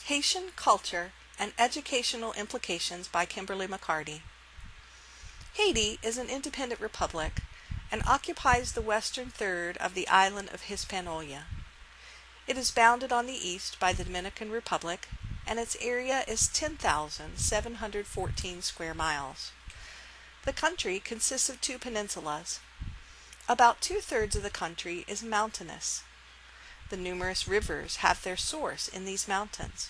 Haitian Culture and Educational Implications by Kimberly McCarty. Haiti is an independent republic and occupies the western third of the island of Hispaniola. It is bounded on the east by the Dominican Republic, and its area is 10,714 square miles. The country consists of two peninsulas. About two-thirds of the country is mountainous. The numerous rivers have their source in these mountains.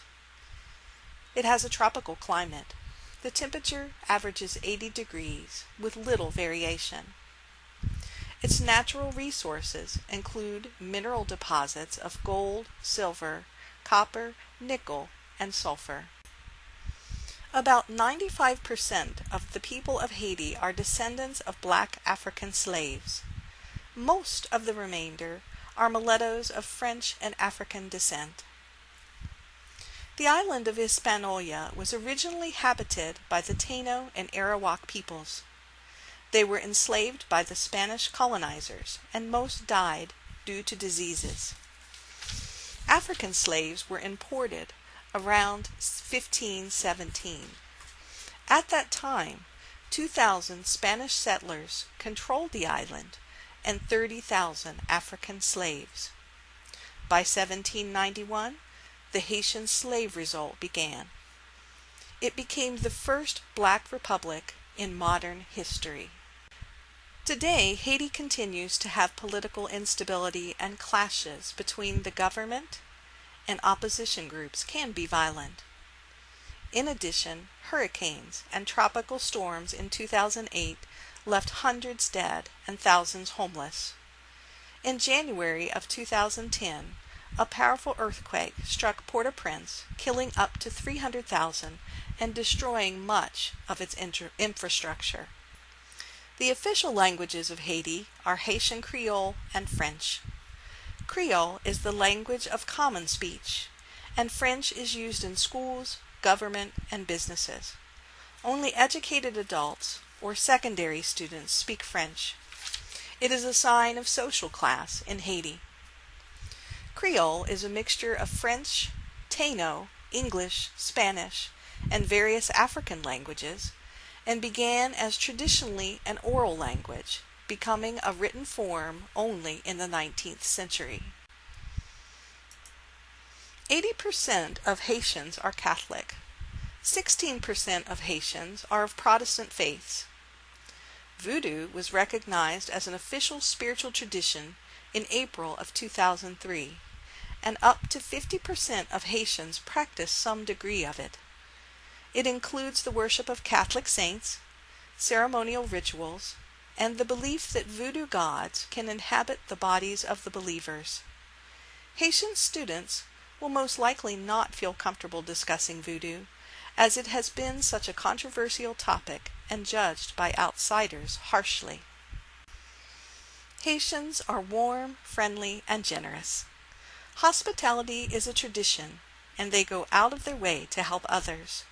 It has a tropical climate. The temperature averages 80 degrees with little variation. Its natural resources include mineral deposits of gold, silver, copper, nickel, and sulfur. About 95% of the people of Haiti are descendants of black African slaves. Most of the remainder are mulattoes of French and African descent. The island of Hispaniola was originally habited by the Taino and Arawak peoples. They were enslaved by the Spanish colonizers, and most died due to diseases. African slaves were imported around 1517. At that time, 2,000 Spanish settlers controlled the island and 30,000 African slaves. By 1791, the Haitian slave revolt began. It became the first black republic in modern history. Today, Haiti continues to have political instability, and clashes between the government and opposition groups can be violent. In addition, hurricanes and tropical storms in 2008 left hundreds dead and thousands homeless. In January of 2010, a powerful earthquake struck Port-au-Prince, killing up to 300,000 and destroying much of its infrastructure. The official languages of Haiti are Haitian Creole and French. Creole is the language of common speech, and French is used in schools, government, and businesses. Only educated adults or secondary students speak French. It is a sign of social class in Haiti. Creole is a mixture of French, Taino, English, Spanish, and various African languages, and began as traditionally an oral language, becoming a written form only in the 19th century. 80% of Haitians are Catholic. 16% of Haitians are of Protestant faiths. Voodoo was recognized as an official spiritual tradition in April of 2003, and up to 50% of Haitians practice some degree of it. It includes the worship of Catholic saints, ceremonial rituals, and the belief that voodoo gods can inhabit the bodies of the believers. Haitian students will most likely not feel comfortable discussing voodoo, as it has been such a controversial topic and judged by outsiders harshly. Haitians are warm, friendly, and generous. Hospitality is a tradition, and they go out of their way to help others.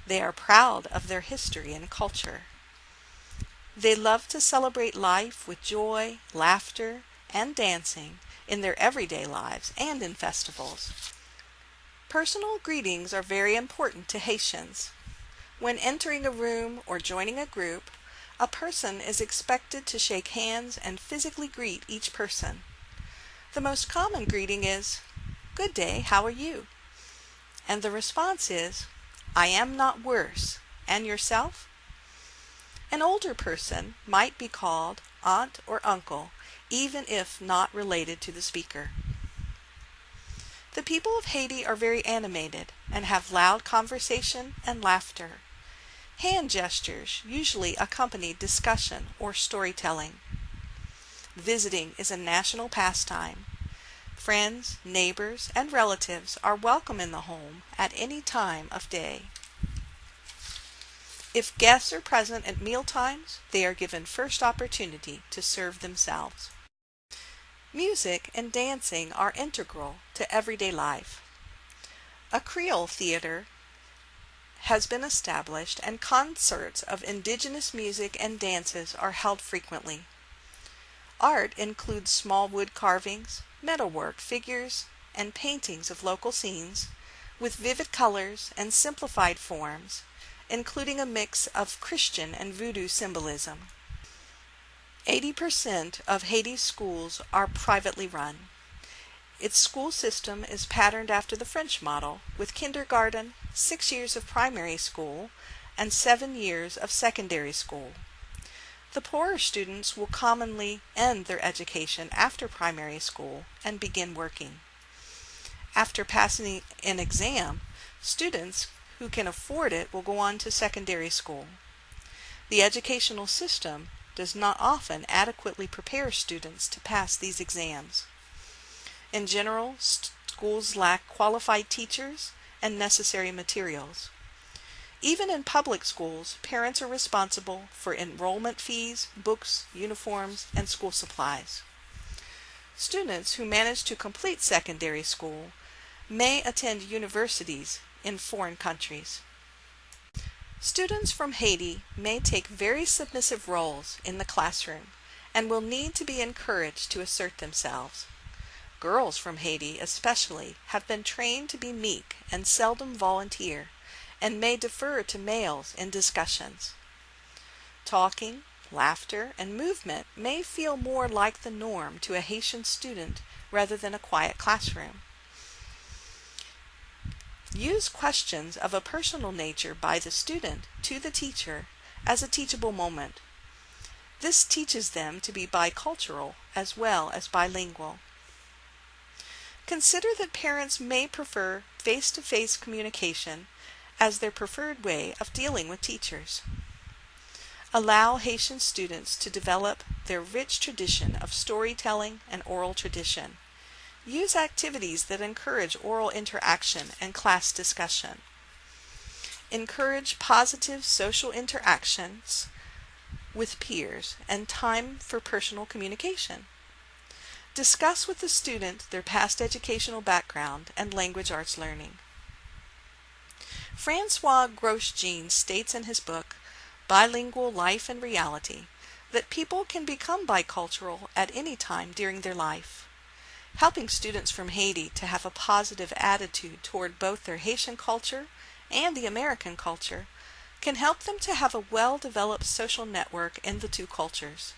They are proud of their history and culture. They love to celebrate life with joy, laughter, and dancing in their everyday lives and in festivals. Personal greetings are very important to Haitians. When entering a room or joining a group, a person is expected to shake hands and physically greet each person. The most common greeting is, "Good day, how are you?" And the response is, "I am not worse, and yourself?" An older person might be called aunt or uncle, even if not related to the speaker. The people of Haiti are very animated and have loud conversation and laughter. Hand gestures usually accompany discussion or storytelling. Visiting is a national pastime. Friends, neighbors, and relatives are welcome in the home at any time of day. If guests are present at mealtimes, they are given first opportunity to serve themselves. Music and dancing are integral to everyday life. A Creole theater has been established, and concerts of indigenous music and dances are held frequently. Art includes small wood carvings, metalwork, figures, and paintings of local scenes, with vivid colors and simplified forms, including a mix of Christian and voodoo symbolism. 80% of Haiti's schools are privately run. Its school system is patterned after the French model, with kindergarten, 6 years of primary school, and 7 years of secondary school. The poorer students will commonly end their education after primary school and begin working. After passing an exam, students who can afford it will go on to secondary school. The educational system does not often adequately prepare students to pass these exams. In general, schools lack qualified teachers and necessary materials. Even in public schools, parents are responsible for enrollment fees, books, uniforms, and school supplies. Students who manage to complete secondary school may attend universities in foreign countries. Students from Haiti may take very submissive roles in the classroom and will need to be encouraged to assert themselves. Girls from Haiti especially have been trained to be meek and seldom volunteer, and may defer to males in discussions. Talking, laughter, and movement may feel more like the norm to a Haitian student rather than a quiet classroom. Use questions of a personal nature by the student to the teacher as a teachable moment. This teaches them to be bicultural as well as bilingual. Consider that parents may prefer face-to-face communication as their preferred way of dealing with teachers. Allow Haitian students to develop their rich tradition of storytelling and oral tradition. Use activities that encourage oral interaction and class discussion. Encourage positive social interactions with peers and time for personal communication. Discuss with the student their past educational background and language arts learning. Francois Grosjean states in his book, Bilingual Life and Reality, that people can become bicultural at any time during their life. Helping students from Haiti to have a positive attitude toward both their Haitian culture and the American culture can help them to have a well-developed social network in the two cultures.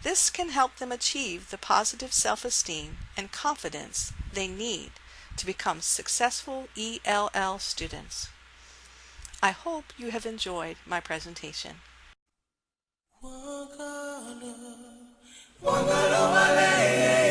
This can help them achieve the positive self-esteem and confidence they need to become successful ELL students. I hope you have enjoyed my presentation. Wangalo wale